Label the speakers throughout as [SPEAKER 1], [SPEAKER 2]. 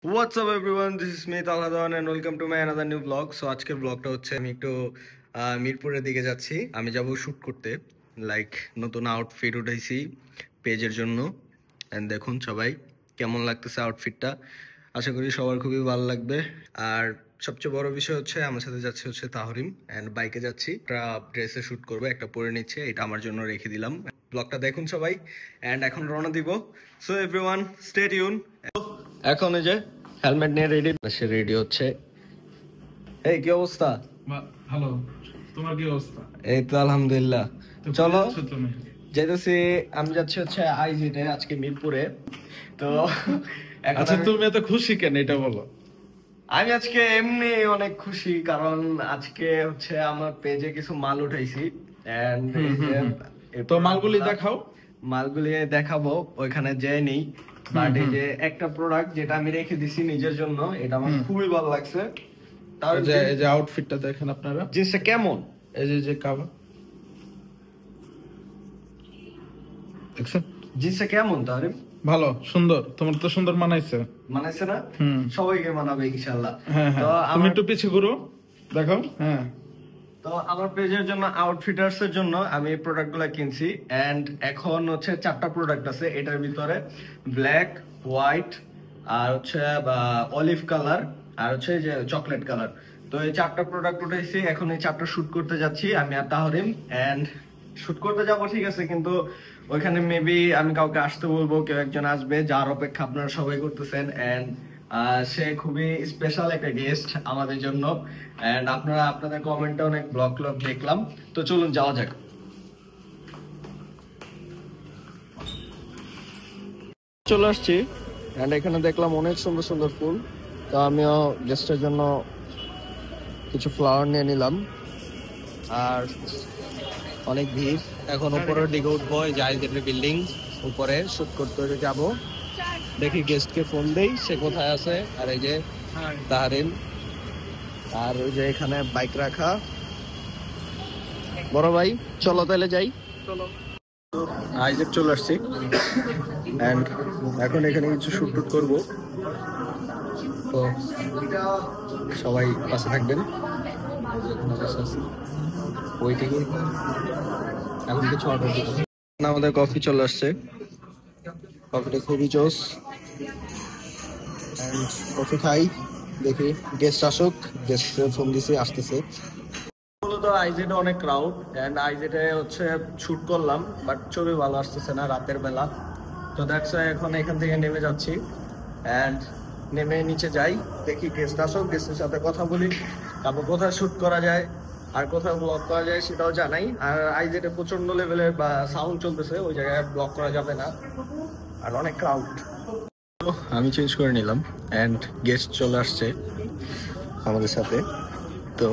[SPEAKER 1] What's up everyone, this is me Talhadan and welcome to my another new vlog. So আজকের ব্লগটা হচ্ছে আমি একটু মিরপুরের দিকে যাচ্ছি। আমি যাব শ্যুট করতে, লাইক নতুন আউটফিট উঠাইছি পেজের জন্য। এন্ড দেখুন সবাই কেমন লাগতেছে আউটফিটটা, আশা করি সবার খুবই ভালো লাগবে। আর সবচেয়ে বড় বিষয় হচ্ছে আমার সাথে যাচ্ছে হচ্ছে তাহরিম, এন্ড বাইকে যাচ্ছি। একটা ড্রেসে শ্যুট করবো, একটা পরে নিচ্ছে, এটা আমার জন্য রেখে দিলাম। ব্লগটা দেখুন সবাই, এন্ড এখন রওনা দিব। So everyone stay tune. এখন এই যে হেলমেট নিয়ে রেডি, সে রেডি হচ্ছে। এই কি অবস্থা?
[SPEAKER 2] ভালো, তোমার কি অবস্থা?
[SPEAKER 1] এই তো আলহামদুলিল্লাহ। চলো
[SPEAKER 2] তুমি
[SPEAKER 1] যেতেছি, আমি যাচ্ছি হচ্ছে আইজিতে আজকে মিরপুরে। তো
[SPEAKER 2] আচ্ছা, তুমি এত খুশি কেন এটা বলো?
[SPEAKER 1] আমি আজকে এমনি অনেক খুশি, কারণ আজকে হচ্ছে আমার পেজে কিছু মাল উঠাইছি। এন্ড
[SPEAKER 2] তো মালগুলি দেখাও।
[SPEAKER 1] মালগুলি দেখাবো ওইখানে যেয়ে নেই। বাট এই যে একটা প্রোডাক্ট যেটা আমি রেখে দিছি নিজের জন্য, এটা আমার খুবই ভালো লাগছে। তার
[SPEAKER 2] এই যে আউটফিটটা দেখেন আপনারা,
[SPEAKER 1] জিনিসটা কেমন,
[SPEAKER 2] এই যে কাভার দেখছেন,
[SPEAKER 1] জিনিসটা কেমন তাহলে?
[SPEAKER 2] ভালো, সুন্দর। তোমার তো সুন্দর মানাইছে।
[SPEAKER 1] মানাইছে না? সবাইকে মানাবে ইনশাআল্লাহ। তো
[SPEAKER 2] তুমি একটু পিছে ঘুরো, দেখাও। হ্যাঁ,
[SPEAKER 1] তো আমার পেজের জন্য আউটফিটার্স এর জন্য আমি এই প্রোডাক্টগুলো কিনছি। এন্ড এখন হচ্ছে 4টা প্রোডাক্ট আছে এটার ভিতরে, ব্ল্যাক, হোয়াইট, আর হচ্ছে অলিভ কালার, আর হচ্ছে যে চকলেট কালার। তো এই 4টা প্রোডাক্ট উঠাইছি, এখন এই 4টা শুট করতে যাচ্ছি আমি আর তাহরিম। এন্ড শুট করতে যাবো ঠিক আছে, কিন্তু ওইখানে মেবি আমি কাউকে আসতে বলবো, কেউ একজন আসবে যার অপেক্ষা আপনারা সবাই করতেছেন। এন্ড সে খুবই স্পেশাল একটা গেস্ট আমাদের জন্য। এন্ড আপনারা আপনাদের কমেন্টে অনেক ব্লগ দেখলাম। তো চলুন যাওয়া যাক। চলে আসছি, এন্ড এখানে দেখলাম অনেক সুন্দর সুন্দর ফুল। তো আমিও গেস্টের জন্য কিছু ফ্লাওয়ার নিয়ে নিলাম। আর অনেক ভিড়, এখন উপরের দিকে উঠবো, এই যে বিল্ডিং উপরে শুট করতে যাব। দেখি গেস্টকে ফোন দেই, সে কোথায় আছে। আর এই যে তাহরিম, আর ওই যে এখানে বাইক রাখা। বড় ভাই চলো তাহলে যাই। চলো, আইজেট চলে আসছি। এন্ড এখন এখানে কিছু শুট টুট করবো, তো সবাই পাশে থাকবেন। ওই থেকে এখন কিছু অর্ডার দিব। আমাদের কফি চলে আসছে, কফিটা খুবই জোস। কফি খাই, দেখি গেস্ট আসুক। গেস্ট ফোন দিছি, আসতেছে। মূলত আইজেটে অনেক ক্রাউড, এন্ড আইজেটে হচ্ছে শুট করলাম, বাট ছবি ভালো আসতেছে না রাতের বেলা। তো দ্যাটস এখন এখান থেকে নেমে যাচ্ছি। এন্ড নেমে নিচে যাই, দেখি গেস্ট আসুক, গেস্টের সাথে কথা বলি, তারপর কোথায় শুট করা যায় আর কোথায় ব্লগ করা যায় সেটাও জানাই। আর আইজেটে প্রচন্ড লেভেলের সাউন্ড চলতেছে, ওই জায়গায় ব্লগ করা যাবে না, আর অনেক ক্রাউড। তো আমি চেঞ্জ করে নিলাম, এন্ড গেস্ট চলে আসছে আমাদের সাথে। তো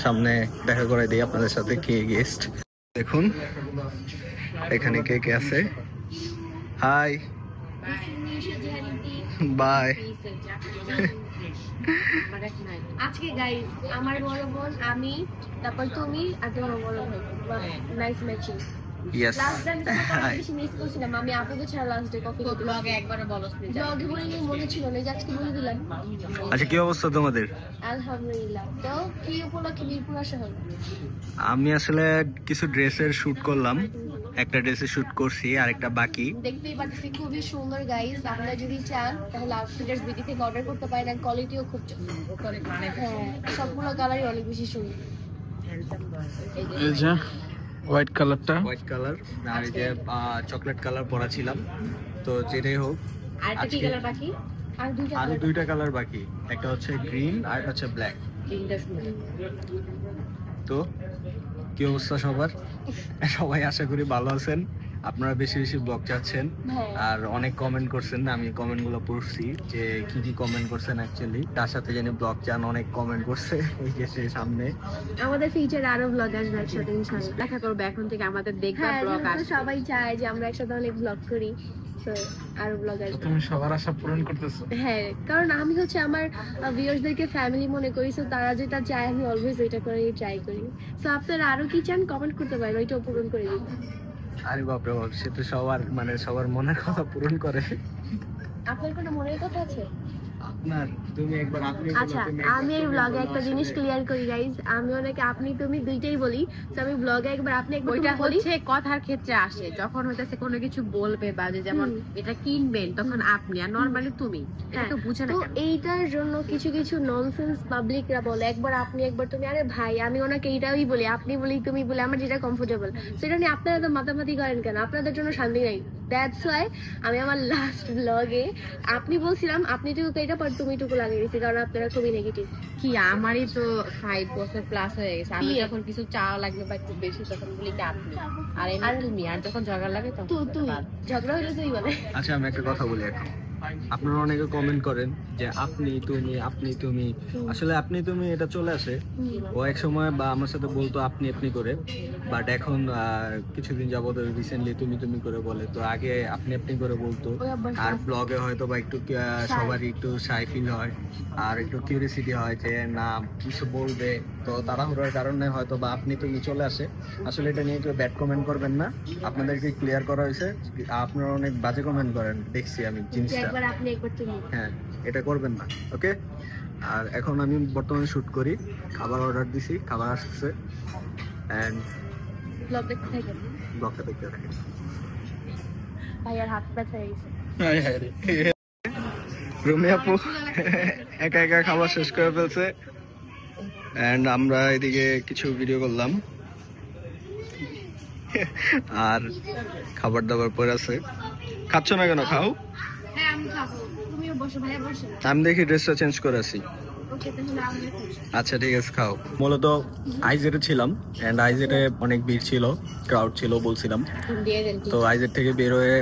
[SPEAKER 1] সামনে দেখা করে দিই আপনাদের সাথে কে গেস্ট। দেখুন এখানে কে কে আছে। High, by.
[SPEAKER 3] আজকে গাইস আমার বড় বোন, আমি, তারপর তুমি আর তোমার বড় ভাই। Nice matching.
[SPEAKER 1] Yes,
[SPEAKER 3] last time তো বেশি মিস করছিলাম আমি, আপুকে ছাড়া লাস্ট ডে কফি খেতে ব্লগে একবারও বলস নি, ব্লগে বলিনি, মনে ছিল না, আজকে বলে দিলাম।
[SPEAKER 1] আচ্ছা কি অবস্থা তোমাদের?
[SPEAKER 3] আলহামদুলিল্লাহ। তো কি উপলক্ষে মিরপুর আসা হলো?
[SPEAKER 1] আমি আসলে কিছু ড্রেসের শুট করলাম, একটা ড্রেসের শুট করছি আর একটা বাকি।
[SPEAKER 3] দেখতেই পাচ্ছি খুবই সুন্দর গাইস, আপনারা যদি চান তাহলে আউটফিটার্স বিডি থেকে অর্ডার করতে পারেন। আর কোয়ালিটিও খুব সবগুলো কালারই অনেক বেশি সুন্দর।
[SPEAKER 2] এই যে হোয়াইট কালারটা,
[SPEAKER 1] হোয়াইট কালার, আর এই যে চকলেট কালার পরা ছিলাম। তো যেটাই হোক,
[SPEAKER 3] আর কি কালার বাকি? আর
[SPEAKER 1] দুইটা কালার বাকি, একটা হচ্ছে গ্রিন আর একটা হচ্ছে ব্ল্যাক। তো কি অবস্থা সবার? সবাই আশা করি ভালো আছেন। আপনারা বেশি বেশি ব্লগ চাচ্ছেন, আর অনেক কমেন্ট করছেন, আমি কমেন্ট গুলো পড়ছি যে কি কি কমেন্ট করছেন। অ্যাকচুয়ালি তার সাথে জানি ব্লগ চান, অনেক কমেন্ট করছে। এই যে সামনে
[SPEAKER 3] আমাদের ফিউচারে আরো ব্লগ আসবে একসাথে ইনশাআল্লাহ, দেখা করবে এখন থেকে আমাদের দেখবা ব্লগ আসবে। সবাই চায় যে আমরা একসাথে অনেক ব্লগ করি, সো আরো ব্লগ আসবে।
[SPEAKER 2] তুমি সবার আশা পূরণ করতেছো।
[SPEAKER 3] হ্যাঁ, কারণ আমি হচ্ছে আমার ভিউয়ার্সদেরকে ফ্যামিলি মনে করি, সো তারা যেটা চায় আমি অলওয়েজ ওইটা করে ট্রাই করি। সো আপনারা আরো কি চান কমেন্ট করতে পারেন, ওইটাও পূরণ করে দিই।
[SPEAKER 1] আরে বাপরে বাপ, সে তো সবার সবার মনের কথা পূরণ করে।
[SPEAKER 3] আপনার কোনো মনের কথা আছে?
[SPEAKER 1] আপনার তুমি একবার আপনি বলো,
[SPEAKER 3] আচ্ছা,
[SPEAKER 1] তুমি একবার
[SPEAKER 3] আমি এই
[SPEAKER 1] তুমি
[SPEAKER 3] ব্লগে
[SPEAKER 1] বলো,
[SPEAKER 3] একটা জিনিস
[SPEAKER 1] আসলে।
[SPEAKER 3] ক্লিয়ার করি গাইজ, আমি অনেকে আপনি তুমি দুইটাই বলি। তো আমি ব্লগে একবার আপনি একবার
[SPEAKER 4] ওইটা
[SPEAKER 3] তুমি বলি।
[SPEAKER 4] হচ্ছে কথার ক্ষেত্রে আসে, যখন হইতেছে কোনো কিছু বলবে বা যে যেমন এটা কিনবেন তখন আপনি, আর নরমালি তুমি, এটা তো বুঝে না
[SPEAKER 3] তো
[SPEAKER 4] কেন?
[SPEAKER 3] এইটার জন্য কিছু কিছু ননসেন্স পাবলিকরা বলে একবার আপনি একবার তুমি। আরে ভাই, আমি ওনাকে এইটাই বলি, আপনি বলি তুমি বলে, আমার যেটা কমফোর্টেবল সেটা নিয়ে আপনারা তো মাতামাতি করেন কেন? আপনাদের জন্য শান্তি নাই। দ্যাটস ওয়াই আমি আমার লাস্ট ব্লগে আপনি বলছিলাম আপনি টুকু এটা পর তুমি টুকু লাগিয়ে দিয়েছি, কারণ আপনারা খুবই নেগেটিভ।
[SPEAKER 4] কি আমারই তো 5 বছর প্লাস হয়ে গেছে, আমি
[SPEAKER 3] Clear.
[SPEAKER 4] যখন কিছু চাওয়া লাগবে বা একটু বেশি তখন বলি কি আপনি, আর এমনি তুমি, আর যখন ঝগড়া লাগে তখন
[SPEAKER 3] তুই ঝগড়া হইলে তুই বলে।
[SPEAKER 1] আচ্ছা আমি একটা কথা বলি এখন, আপনারা অনেকে কমেন্ট করেন যে আপনি তুমি আপনি তুমি, আসলে আপনি তুমি এটা চলে আসে। ও এক সময় বা আমার সাথে বলতো আপনি আপনি করে, বাট এখন কিছুদিন যাবত রিসেন্টলি তুমি তুমি করে বলে। তো আগে আপনি আপনি করে বলতো,
[SPEAKER 3] ওই অভ্যাসটা
[SPEAKER 1] আর
[SPEAKER 3] আছে।
[SPEAKER 1] ব্লগে হয়তো বা একটু সবারই একটু শাই ফিল হয় আর একটু কিউরিয়াসিটি হয় যে না কিছু বলবে, তো তাড়াহুড়োর কারণে হয়তো বা আপনি তুমি চলে আসে। আসলে এটা নিয়ে কেউ ব্যাড কমেন্ট করবেন না, আপনাদেরকে ক্লিয়ার করা হয়েছে। আপনারা অনেক বাজে কমেন্ট করেন, দেখছি আমি
[SPEAKER 3] যে
[SPEAKER 1] জিনিসটা।
[SPEAKER 3] একবার আপনি একবার তুমি।
[SPEAKER 1] হ্যাঁ, এটা করবেন না, ওকে? আর এখন আমি বর্তমানে শুট করি, খাবার অর্ডার দিছি, খাবার আসছে অ্যান্ড
[SPEAKER 3] ব্লগ দেখতে থাকেন।
[SPEAKER 1] ব্লগটা দেখতে থাকেন।
[SPEAKER 3] ভাই আর হাত ব্যথা হয়ে গেছে।
[SPEAKER 2] হায় হায় রে।
[SPEAKER 1] রুমি আপু একা একা খাবার শেষ করে ফেলছে অ্যান্ড আমরা এদিকে কিছু ভিডিও করলাম আর খাবার দাবার পরে আছে। খাচ্ছ না কেন? খাও।
[SPEAKER 3] হ্যাঁ আমি খাবো, তুমিও বসো, ভাইয়া বসো।
[SPEAKER 1] আমি দেখি ড্রেসটা চেঞ্জ করে আসি।
[SPEAKER 3] ওকে তাহলে আমরা খাচ্ছি।
[SPEAKER 1] আচ্ছা ঠিক আছে, খাও। মূলত আইজেটে ছিলাম অ্যান্ড আইজেটে অনেক ভিড় ছিল, ক্রাউড ছিল বলছিলাম।
[SPEAKER 4] দিয়ে দেন
[SPEAKER 1] তো আইজেট থেকে বের হয়ে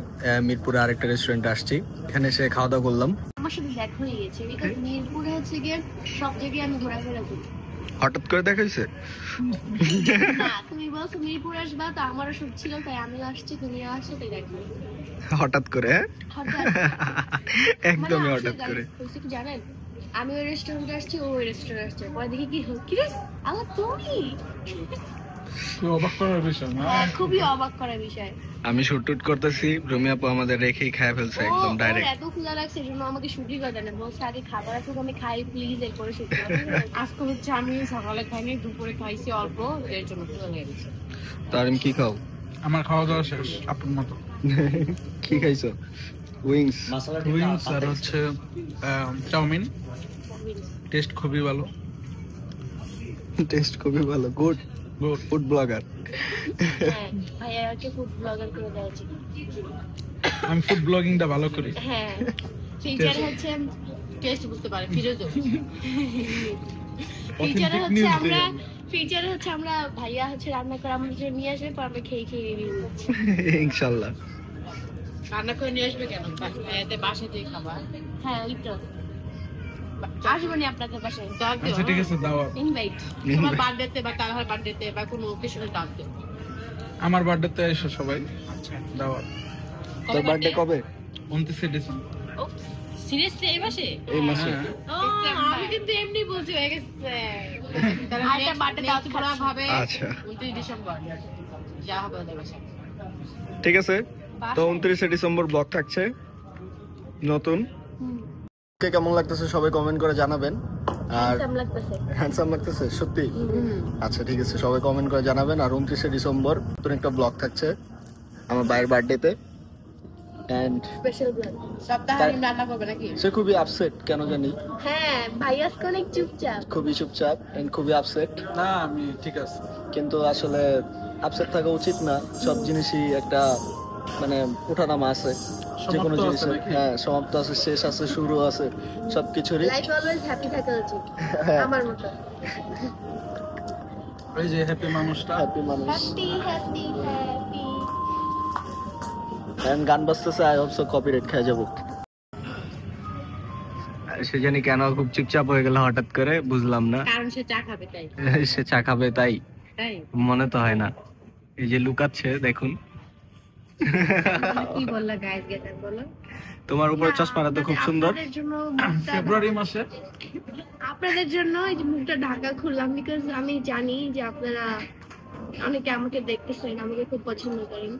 [SPEAKER 1] মিরপুরে আরেকটা রেস্টুরেন্টে আসছি, এখানে এসে খাওয়া দাওয়া করলাম।
[SPEAKER 3] আমার সাথে দেখা হয়ে গেছে, বিকজ মিরপুরে হচ্ছে গিয়ে সব জায়গায় আমি ঘোরাফেরা করি।
[SPEAKER 1] হঠাৎ করে দেখাইছে।
[SPEAKER 3] না তুমি বলছো মিরপুর আসবা, তো আমারও সব ছিল, তাই আমিও আসছি, তুমিও আসছো, তাই দেখা হয়ে গেছে।
[SPEAKER 1] হঠাৎ করে, হ্যাঁ?
[SPEAKER 3] হঠাৎ
[SPEAKER 1] একদমই
[SPEAKER 3] মানে
[SPEAKER 1] হঠাৎ
[SPEAKER 3] আসলে
[SPEAKER 1] করে।
[SPEAKER 3] guys, হচ্ছে কি জানেন, আমি ওই রেস্টুরেন্টে আসছি, ও ওই রেস্টুরেন্টে আসছে, পরে দেখি কি হল, কি রে আল্লাহ তুমি।
[SPEAKER 2] খুব অবাক করার বিষয় না?
[SPEAKER 3] হ্যাঁ, খুবই অবাক করার বিষয়।
[SPEAKER 1] আমি শুট টুট করতেছি, রুমি আপু আমাদের রেখেই খায় ফেলছে
[SPEAKER 3] ও
[SPEAKER 1] একদম
[SPEAKER 3] ওর
[SPEAKER 1] ডাইরেক্ট।
[SPEAKER 3] এত ক্ষুধা লাগছে, এজন্য আমাকে শুটই করে দেয় না, বলছে আগে খাবার আসুক আমি খাই প্লিজ, এরপরে শুট করবো।
[SPEAKER 4] আজকে হচ্ছে আমি সকালে খাইনি, দুপুরে খাইছি অল্প, এর জন্য ক্ষুধা লেগে গেছে।
[SPEAKER 1] তার কি খাও?
[SPEAKER 2] আমার খাওয়া দাওয়া শেষ আপনার মতো।
[SPEAKER 1] কি খাইছো? উইংস।
[SPEAKER 2] উইংস আর হচ্ছে চাউমিন, টেস্ট খুবই ভালো।
[SPEAKER 1] টেস্ট খুবই ভালো, গুড
[SPEAKER 2] গুড।
[SPEAKER 1] Food blogger.
[SPEAKER 3] হ্যাঁ ভাইয়াকে ফুড ব্লগার করে দেওয়া উচিত।
[SPEAKER 2] আমি ফুড ব্লগিংটা ভালো করি।
[SPEAKER 3] হ্যাঁ ফিচার হচ্ছে
[SPEAKER 4] টেস্ট বুঝতে পারে, ফিরোজও।
[SPEAKER 3] ফিচারে
[SPEAKER 2] Authentic
[SPEAKER 3] হচ্ছে
[SPEAKER 2] news
[SPEAKER 3] আমরা
[SPEAKER 2] দেয়।
[SPEAKER 3] ফিচারে হচ্ছে আমরা ভাইয়া হচ্ছে রান্না করে আমাদের জন্য নিয়ে আসবে, পর আমরা খেয়ে খেয়ে রিভিউ দিচ্ছি।
[SPEAKER 1] ইনশাআল্লাহ।
[SPEAKER 4] রান্না করে নিয়ে আসবে কেন? এতে বাসাতেই খাবার।
[SPEAKER 3] হ্যাঁ ওই তো আসবেনি আপনাদের বাসায়,
[SPEAKER 2] আচ্ছা ঠিক আছে, দাওয়াত।
[SPEAKER 3] ইনভাইট।
[SPEAKER 4] তোমার বার্থডেতে বা কারোর বার্থডেতে বা কোনো অকেশনে ডাক দিও।
[SPEAKER 2] আমার বার্থডেতে এসো সবাই, দাওয়াত।
[SPEAKER 1] তোর বার্থডে কবে?
[SPEAKER 2] 29 ডিসেম্বর।
[SPEAKER 4] সিরিয়াসলি এই মাসে?
[SPEAKER 1] এই মাসে।
[SPEAKER 2] হ্যাঁ।
[SPEAKER 4] আমি কিন্তু এমনি বলছি হয়ে গেছে।
[SPEAKER 3] আরেকটা birthday দাওয়াত খাচ্ছি।
[SPEAKER 4] ভাবে
[SPEAKER 1] আচ্ছা
[SPEAKER 4] 29 ডিসেম্বর যা হবে ওদের বাসায়।
[SPEAKER 1] ঠিক আছে, তো 29 ডিসেম্বর ব্লগ থাকছে নতুন। কে কেমন লাগতেছে সবাই কমেন্ট করে জানাবেন। আর
[SPEAKER 3] হ্যান্ডসাম লাগতেছে।
[SPEAKER 1] হ্যান্ডসাম লাগতেছে সত্যি? আচ্ছা ঠিক আছে, সবাই কমেন্ট করে জানাবেন। আর 29 ডিসেম্বর নতুন একটা ব্লগ থাকছে আমার ভাইয়ের বার্থডেতে এন্ড
[SPEAKER 3] স্পেশাল ব্লগ।
[SPEAKER 4] সপ্তাহে হালিম রান্না করবে নাকি?
[SPEAKER 1] সে খুবই আপসেট কেন জানি,
[SPEAKER 3] হ্যাঁ ভাইয়া আজকে অনেক চুপচাপ।
[SPEAKER 1] খুবই চুপচাপ এন্ড খুবই আপসেট।
[SPEAKER 2] না আমি ঠিক আছে,
[SPEAKER 1] কিন্তু আসলে আপসেট থাকা উচিত না, সব জিনিসই একটা মানে ওঠানামা আছে, যে কোনো
[SPEAKER 2] সমাপ্ত আছে
[SPEAKER 1] জিনিসের।
[SPEAKER 2] নাকি?
[SPEAKER 1] হ্যাঁ সমাপ্ত আছে, শেষ আছে, শুরু আছে, সবকিছুরই।
[SPEAKER 3] লাইফ অলওয়েজ হ্যাপি থাকা উচিত আমার মতো।
[SPEAKER 2] ওই যে হ্যাপি মানুষটা।
[SPEAKER 1] হ্যাপি মানুষ।
[SPEAKER 3] Happy happy happy.
[SPEAKER 1] এন্ড গান বাজতেছে, আই হোপ সো কপিরাইট খেয়ে যাবো। সে জানি কেন খুব চুপচাপ হয়ে গেল হঠাৎ করে, বুঝলাম না।
[SPEAKER 4] কারণ সে চা খাবে তাই।
[SPEAKER 1] সে চা খাবে তাই?
[SPEAKER 4] তাই
[SPEAKER 1] মনে তো হয় না, এই যে লুকাচ্ছে দেখুন।
[SPEAKER 4] কি বললা গাইস, গেটার বলো।
[SPEAKER 1] তোমার উপরে চশমাটা তো খুব সুন্দর।
[SPEAKER 3] আপনাদের জন্য মুখটা-
[SPEAKER 2] ফেব্রুয়ারি মাসে
[SPEAKER 3] আপনাদের জন্য এই যে মুখটা ঢাকা খুললাম, বিকজ আমি জানি যে আপনারা অনেকে আমাকে দেখতেছেন, আমাকে খুব পছন্দ করেন।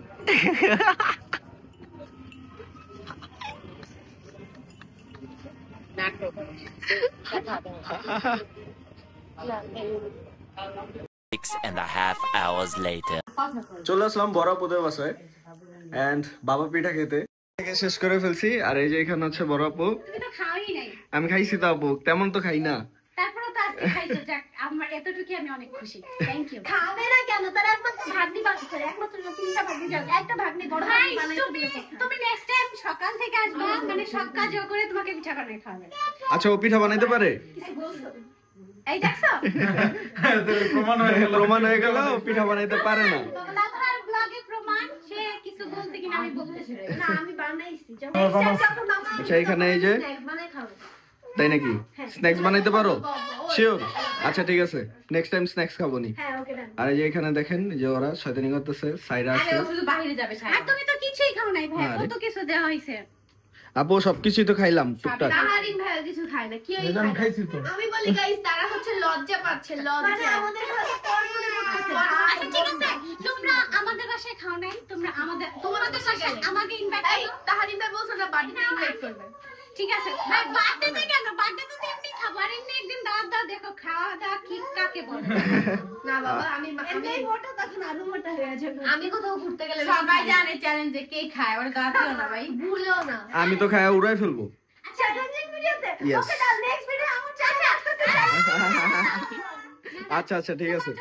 [SPEAKER 4] নাটক
[SPEAKER 5] 6.5 hours later.
[SPEAKER 1] চলে আসলাম বড় আপুদের বাসায় এন্ড বাবা পিঠা খেতে শেষ করে ফেলছি। আর এই যে এখানে হচ্ছে বড় আপু।
[SPEAKER 6] তুমি তো খাওয়াই নাই।
[SPEAKER 1] আমি খাইছি তো আপু, তেমন তো খাই না।
[SPEAKER 6] তারপরে তো আজকে খাইছো, যাক আমার এতটুকুই আমি অনেক খুশি। Thank you.
[SPEAKER 3] খাবে না কেন? তার একমাত্র ভাগ্নি বাঁচছে, একমাত্র তিনটা ভাগ্নি যাও, একটা ভাগ্নি বড় ভাগ্নি বানাইছে।
[SPEAKER 6] তুমি নেক্সট টাইম সকাল থেকে আসবা, মানে সব কাজ করে তোমাকে পিঠা বানিয়ে খাওয়াবে।
[SPEAKER 1] আচ্ছা ও পিঠা বানাইতে পারে?
[SPEAKER 6] কিছু বলছো? এই দেখছো?
[SPEAKER 1] প্রমাণ হয়ে গেল ও পিঠা বানাইতে পারে না।
[SPEAKER 6] বাবার ব্লগে প্রমাণ, সে কিছু বলছে কিনা আমি বলতেছি
[SPEAKER 3] না, আমি বানাইছি। যখন মামা
[SPEAKER 1] আচ্ছা এখানে এই যে
[SPEAKER 3] বানাই খাবে।
[SPEAKER 1] তাই নাকি? স্ন্যাক্স বানাইতে পারো? শিওর? আচ্ছা ঠিক আছে, নেক্সট টাইম স্ন্যাক্স খাবো নি।
[SPEAKER 3] হ্যাঁ ওকে ডান।
[SPEAKER 1] আর এই যে এখানে দেখেন যে ওরা শয়তানি করতেছে, সাইরা
[SPEAKER 4] আরে
[SPEAKER 1] আছে।
[SPEAKER 4] ও শুধু বাইরে যাবে
[SPEAKER 6] আর
[SPEAKER 4] সারা।
[SPEAKER 6] তুমি তো কিছুই খাও নাই ভাই,
[SPEAKER 1] আরে।
[SPEAKER 6] কত কিছু দেওয়া হয়েছে।
[SPEAKER 1] আপু সবকিছুই তো খাইলাম টুকটাক।
[SPEAKER 3] তাহারিন ভাই কিছু খায় না, কি ওই
[SPEAKER 2] আমি খাইছি তো।
[SPEAKER 3] আমি বলি গাইস তারা হচ্ছে লজ্জা পাচ্ছে, লজ্জা আমাদের সাথে তর্ক করতেছে।
[SPEAKER 6] আচ্ছা ঠিক আছে, তোমরা আমাদের বাসায় খাও নাই, তোমরা তোমাদের বাসায় আমাকে ইনভাইট
[SPEAKER 3] এই
[SPEAKER 6] করো।
[SPEAKER 3] তাহারিন ভাই বলছো না বার্থডে ইনভাইট করবে।
[SPEAKER 6] ঠিক আছে ভাই, বার্থডেতে কেন? বার্থডেতে তো এমনি খাবো, আর এমনি একদিন দাওয়াত দাও, দেখো খাওয়া দাওয়া কি কাকে বলে।
[SPEAKER 3] না বাবা, আমি মোটা তখন আরো মোটা হয়ে যাবে। আমি কোথাও ঘুরতে গেলে
[SPEAKER 4] সবাই জানে চ্যালেঞ্জে কে খায়, ওর গাতেও না ভাই।
[SPEAKER 3] ভুলেও না।
[SPEAKER 1] আমি তো খায়া উড়াই ফেলবো।
[SPEAKER 3] আচ্ছা নেক্সট ভিডিওতে
[SPEAKER 1] Yes.
[SPEAKER 3] ওকে ডাল, নেক্সট ভিডিও আমার চাচা আসতেছে।
[SPEAKER 1] আচ্ছা আচ্ছা ঠিক আছে।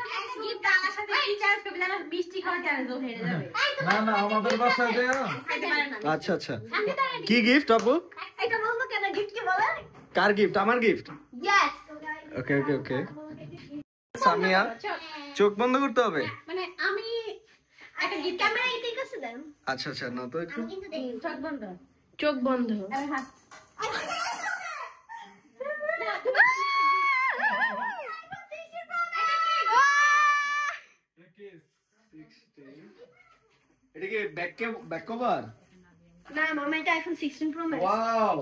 [SPEAKER 6] গিফট আমার সাথে কি চ্যালেঞ্জ করবে জানো? মিষ্টি খাওয়া চ্যালেঞ্জ, ও হেরে যাবে।
[SPEAKER 2] না না আমাদের বাসায় দেয়া।
[SPEAKER 6] খাইতে পারে না।
[SPEAKER 1] আচ্ছা আচ্ছা কি গিফট আপু?
[SPEAKER 3] এটা বলবো কেন? গিফট কি বলে?
[SPEAKER 1] কার গিফট? আমার গিফট?
[SPEAKER 3] ইয়েস।
[SPEAKER 1] ওকে ওকে ওকে। সামিয়া চোখ বন্ধ করতে হবে?
[SPEAKER 6] মানে আমি একটা গিফট
[SPEAKER 3] ক্যামেরা ঠিক আছে দেন।
[SPEAKER 1] আচ্ছা আচ্ছা না তো একটু।
[SPEAKER 3] কিন্তু দেখি
[SPEAKER 6] চোখ বন্ধ।
[SPEAKER 3] চোখ বন্ধ।
[SPEAKER 6] আর হাত।
[SPEAKER 1] এটা কি ব্যাক কভার?
[SPEAKER 3] না মামা, এটা আইফোন 16 প্রো ম্যাক্স।
[SPEAKER 1] ওয়াও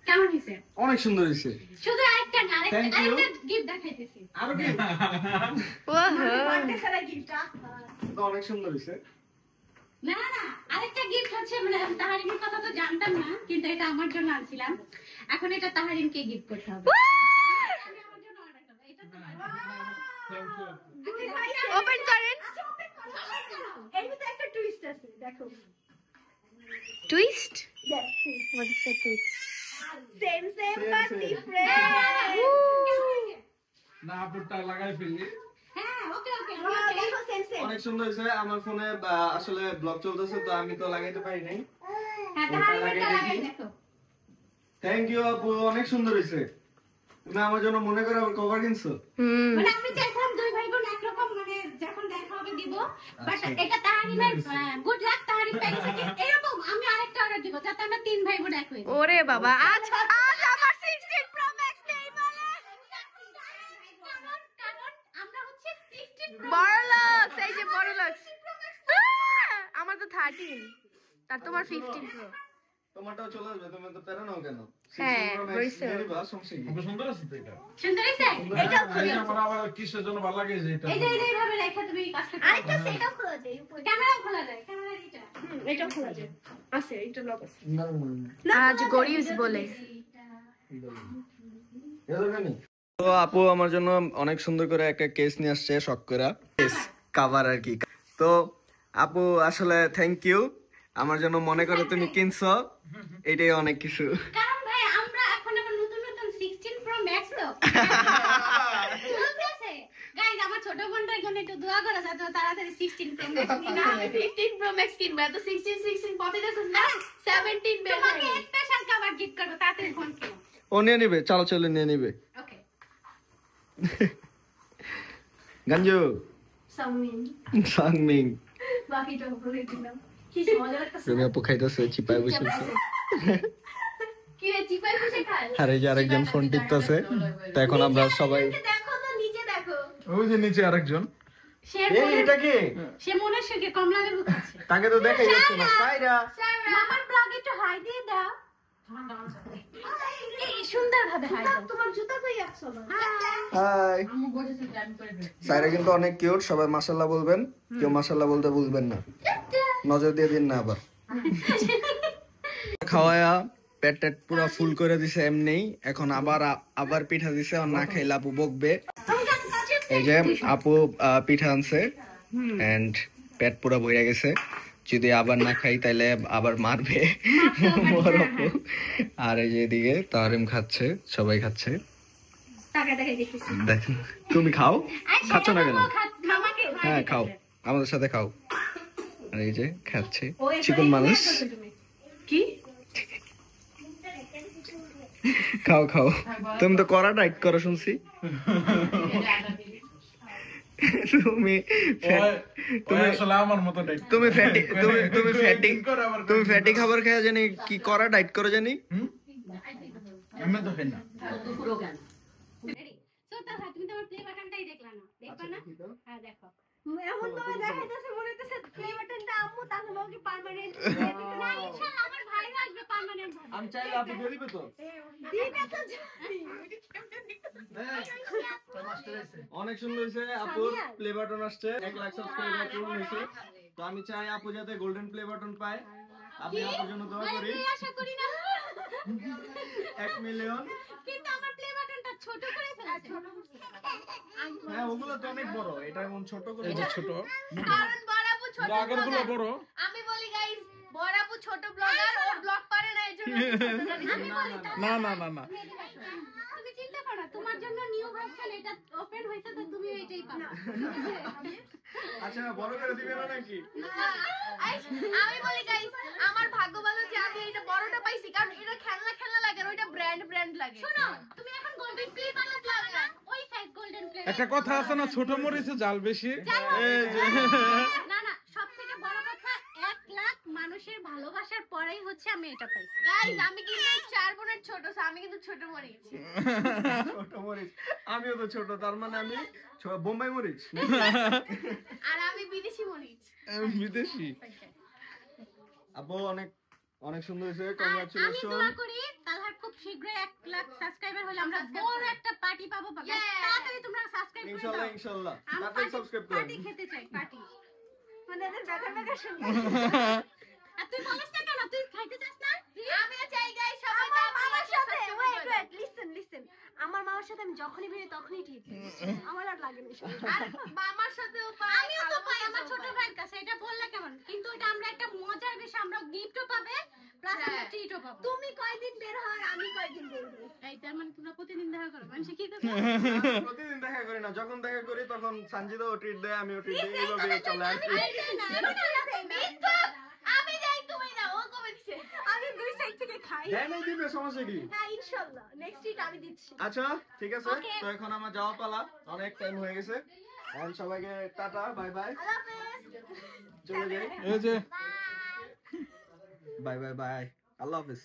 [SPEAKER 6] কেমন হয়েছে?
[SPEAKER 1] অনেক সুন্দর হয়েছে।
[SPEAKER 6] শুধু আরেকটা না,
[SPEAKER 1] Thank you.
[SPEAKER 6] আরেকটা গিফট দেখাইতেছি।
[SPEAKER 1] আরো কি?
[SPEAKER 3] বার্থডে সারা গিফটটা
[SPEAKER 1] তো অনেক সুন্দর হয়েছে।
[SPEAKER 6] না না না, আরেকটা গিফট হচ্ছে, মানে আমি তাহারিনের কথা তো জানতাম না, কিন্তু এটা আমার জন্য আনছিলাম। এখন এটা তাহারিনকে গিফট করতে হবে। আমি আমার জন্য অর্ডার করব। এটা তো
[SPEAKER 3] ওপেন করেন। এর ভিতরে একটা টুইস্ট আছে, দেখো। Twist? Yes, what is the twist? Same but different.
[SPEAKER 2] না আপুরটা লাগাই ফেললি।
[SPEAKER 6] হ্যাঁ, ওকে ওকে।
[SPEAKER 3] দেখো সেম।
[SPEAKER 1] অনেক সুন্দর হয়েছে। আমার ফোনে আসলে ব্লগ চলতেছে তো আমি তো লাগাইতে পারি নাই।
[SPEAKER 6] হ্যাঁ, তাহারিনটা লাগাই দেখো।
[SPEAKER 1] থ্যাংক ইউ আপু, অনেক সুন্দর হয়েছে। তুমি আমার জন্য মনে করে আবার কভার কিনছো?
[SPEAKER 6] মানে আমি চাইছিলাম দুই ভাই বোন একরকম, মানে যখন দেখা হবে দিব, বাট এটা তাহারিনের গুড লাক, তাহারিন পাইছে কি এরকম। আমি আরেকটা অর্ডার দিব যাতে আমরা তিন ভাই বোন এক হই।
[SPEAKER 3] ওরে বাবা, আজ আমার 16 প্রো ম্যাক্স নেই বলে।
[SPEAKER 6] কারণ আমরা হচ্ছে 16 প্রো
[SPEAKER 3] বড়লক্স, এই যে বড়লক্স। আমার তো 13, তার তোমার 15 প্রো।
[SPEAKER 1] তোমারটাও চলে আসবে, তুমি তো প্যারা নাও কেন?
[SPEAKER 3] হ্যাঁ,
[SPEAKER 1] 16 Pro Max
[SPEAKER 3] বুঝছো।
[SPEAKER 1] নিয়ে নিবা, সমস্যা কি?
[SPEAKER 2] খুব সুন্দর আছে তো এটা।
[SPEAKER 6] সুন্দর হইছে?
[SPEAKER 3] এটাও
[SPEAKER 2] এই
[SPEAKER 3] খুলে
[SPEAKER 2] যে আমার আবার কিসের জন্য ভালো লাগে যে এটা।
[SPEAKER 6] এই যে এইভাবে রেখে তুমি কাজ করতে
[SPEAKER 3] আরেকটা সেটাও খোলা যায় উপরে।
[SPEAKER 6] ক্যামেরাও খোলা যায়, ক্যামেরা এটা।
[SPEAKER 3] এটাও খোলা যায়। আছে, এটা লক আছে।
[SPEAKER 1] না, না,
[SPEAKER 3] আজ গরিবস বলে।
[SPEAKER 1] তো আপু আমার জন্য অনেক সুন্দর করে একটা কেস নিয়ে আসছে, শখ করা কেস কভার আর কি। তো আপু আসলে থ্যাংক ইউ, আমার জন্য মনে করে তুমি কিনছো, এটাই অনেক কিছু।
[SPEAKER 6] কারণ ভাই আমরা এখন আবার নতুন নতুন 16 প্রো ম্যাক্স তো চলতেছে। গাইস, আমার ছোট বোনটার জন্য একটু দোয়া করো যাতে ও তাড়াতাড়ি 16 প্রো ম্যাক্স কিনে।
[SPEAKER 3] না, আমি 15 প্রো ম্যাক্স কিনবো। এত 16 কত দিতেছ না? 17 বের
[SPEAKER 6] তোমাকে
[SPEAKER 3] হবে।
[SPEAKER 6] স্পেশাল কভার গিফট করব, তাড়াতাড়ি ফোন করো।
[SPEAKER 1] ও নিয়ে নিবে, চালো চলে নিয়ে নিবে।
[SPEAKER 6] ওকে।
[SPEAKER 1] গাঞ্জু
[SPEAKER 3] সাউমিন
[SPEAKER 1] সাংমিং
[SPEAKER 3] বাকিটা বলে দিলাম। কি মজা লাগতেছে।
[SPEAKER 1] তুমি আপু খাইতেছে চিপায় বসে
[SPEAKER 3] কি রে, চিপাই বসে খায়?
[SPEAKER 1] আর এই যে আরেকজন ফোন টিপতেছে। তো এখন আমরা সবাই
[SPEAKER 3] দেখো তো, নিচে দেখো।
[SPEAKER 2] ওই যে নিচে আরেকজন।
[SPEAKER 1] এটা কি?
[SPEAKER 6] সে মনের সঙ্গে কমলা লেবু খাচ্ছে।
[SPEAKER 1] তাকে তো দেখাই যাচ্ছে না। পায়রা
[SPEAKER 6] মামার ব্লগে একটু হাই দিয়ে দাও। এই সুন্দর ভাবে হাই দাও।
[SPEAKER 3] তোমার জুতা কই রাখছো না?
[SPEAKER 1] হাই।
[SPEAKER 4] আম্মু বলেছে যে আমি করে দেব।
[SPEAKER 1] সাইরা কিন্তু অনেক কিউট, সবাই মাশাআল্লাহ বলবেন। কেউ মাশাআল্লাহ বলতে বুঝবেন না, নজর দিয়ে দিন না আবার। খাওয়ায়া পেট টেট পুরো ফুল করে দিছে এমনি। এখন আবার পিঠা দিছে, আর না খাইলে আপু বকবে। এই যে আপু পিঠা আনছে এন্ড পেট পুরো ভরে গেছে, যদি আবার না খাই তাহলে আবার মারবে বড় আপু। আর এই যে এদিকে তাহরিম খাচ্ছে, সবাই খাচ্ছে। দেখেন, তুমি খাও, খাচ্ছ না কেন? হ্যাঁ খাও, আমাদের সাথে খাও। আর এই যে খাচ্ছে চিকন মানুষ।
[SPEAKER 6] কি
[SPEAKER 1] খাও খাও, তুমি তো করা ডাইট করো শুনছি। তুমি
[SPEAKER 2] আসলে আমার মতো
[SPEAKER 1] তুমি ফ্যাটি খাবার খেয়ে জানি কি করা ডাইট করো জানি।
[SPEAKER 2] আমি তো খাই না।
[SPEAKER 6] সো তাহলে তুমি তোমার প্লে বাটনটাই দেখলা না, দেখবা না? হ্যাঁ দেখো।
[SPEAKER 3] এমন ভাবে দেখাইতেছে মনে হইতেছে প্লে বাটনটা আম্মু তাহলে কি পার্মানেন্ট
[SPEAKER 6] না ইনশাআল্লাহ আমার ভাই আসবে পার্মানেন্ট ভাবে।
[SPEAKER 1] আমি চাইলে আপনি দিয়ে দিবে তো।
[SPEAKER 3] দিবে তো
[SPEAKER 1] অনেক সুন্দর হয়েছে, আপুর প্লে বাটন আসছে, 1 লাখ সাবস্ক্রাইবার পূরণ হয়েছে। তো আমি চাই আপু যাতে গোল্ডেন প্লে বাটন পায়। আমি আপুর জন্য দোয়া করি।
[SPEAKER 6] আমি আশা করি না
[SPEAKER 1] 1 মিলিয়ন।
[SPEAKER 6] কিন্তু আমার প্লে বাটনটা ছোট করে ফেলেছে।
[SPEAKER 1] হ্যাঁ ওগুলো তো অনেক বড়, এটা এমন ছোট করে।
[SPEAKER 2] এই যে ছোট
[SPEAKER 3] কারণ বড়াবু ছোট
[SPEAKER 2] আগের গুলো বড়।
[SPEAKER 3] আমি বলি গাইস, বড়াবু ছোট ব্লগার, ওর ব্লগ পারে না এজন্য আমি বলি
[SPEAKER 2] না না না না,
[SPEAKER 6] তুমি চিন্তা করো তোমার জন্য নিউ ভার্সন এটা ওপেন হয়েছে তো তুমি এটাই পাবে।
[SPEAKER 1] আচ্ছা বড় করে দিবে না নাকি?
[SPEAKER 3] আমি বলি গাইস, আমার ভাগ্য ভালো যে আমি এটা বড়টা পাইছি, কারণ এটা খেলনা লাগে আর ওইটা ব্র্যান্ড লাগে।
[SPEAKER 6] শোনো তুমি এখন গোল্ডেন প্লে বাটন লাগবে ওই সাইজ গোল্ডেন প্লে।
[SPEAKER 2] একটা কথা আছে না, ছোট মরিচে জাল বেশি।
[SPEAKER 6] না না সবথেকে বড় কথা 1 লাখ মানুষের ভালোবাসার পরেই হচ্ছে আমি এটা পাইছি।
[SPEAKER 3] গাইস আমি কিন্তু 4 বোনের ছোট, আমি কিন্তু ছোট মরিচ।
[SPEAKER 1] ছোট মরিচ, আমিও তো ছোট, তার মানে আমি বোম্বাই মরিচ।
[SPEAKER 3] আর আমি বিদেশি মরিচ।
[SPEAKER 2] বিদেশি।
[SPEAKER 1] আপু অনেক অনেক সুন্দর হয়েছে,
[SPEAKER 6] আমি
[SPEAKER 1] কংগ্রাচুলেশন।
[SPEAKER 6] দোয়া করি তালহার খুব শীঘ্রই 1 লাখ সাবস্ক্রাইবার হলে আমরা বড় একটা পার্টি পাবো। তাড়াতাড়ি তোমরা সাবস্ক্রাইব করে
[SPEAKER 1] ইনশাআল্লাহ
[SPEAKER 6] দাও।
[SPEAKER 1] ইনশাআল্লাহ,
[SPEAKER 6] আমরা
[SPEAKER 1] তাড়াতাড়ি সাবস্ক্রাইব করুন।
[SPEAKER 6] পার্টি খেতে চাই, পার্টি।
[SPEAKER 3] মানে এদের বেকার শুনতে।
[SPEAKER 6] আর তুই বলিস না কেন, তুই খাইতে চাস না?
[SPEAKER 3] আমিও চাই গাইস সবাই আমার মামার সাথে ওয়েট লিসেন আমার মামার সাথে আমি যখনই বেরি তখনই ঠিক আমার আর লাগে না এসব। আর মামার সাথেও পাই,
[SPEAKER 6] আমিও তো পাই আমার ছোট ভাইয়ের কাছে, এটা বললে কেমন? কিন্তু এটা আমরা একটা মজার বিষয়, আমরা গিফটও পাবে প্লাস আমরা ট্রিটও পাবো।
[SPEAKER 3] তুমি কয়দিন বের হও আর আমি কয়দিন বের হই।
[SPEAKER 6] এই তার মানে তোমরা প্রতিদিন দেখা করো, মানুষ কি করে?
[SPEAKER 1] প্রতিদিন দেখা করি না, যখন দেখা করি তখন সানজিদাও ট্রিট দেয়, আমিও ট্রিট দিই, এইভাবে চলে আর কি।
[SPEAKER 3] আমি যাই তুমি না, ও কবে দিছে? আমি দুই সাইড থেকে খাই।
[SPEAKER 1] দেয় নাই দিবে, সমস্যা কি?
[SPEAKER 3] হ্যাঁ ইনশাআল্লাহ নেক্সট উইক আমি দিচ্ছি।
[SPEAKER 1] আচ্ছা ঠিক আছে, তো এখন আমার যাওয়া পালা, অনেক টাইম হয়ে গেছে। এখন সবাইকে টাটা বাই বাই,
[SPEAKER 3] আল্লাহ হাফেজ।
[SPEAKER 1] চলে যাই।
[SPEAKER 2] এই যে
[SPEAKER 1] বাই বাই বাই, আল্লাহ হাফেজ।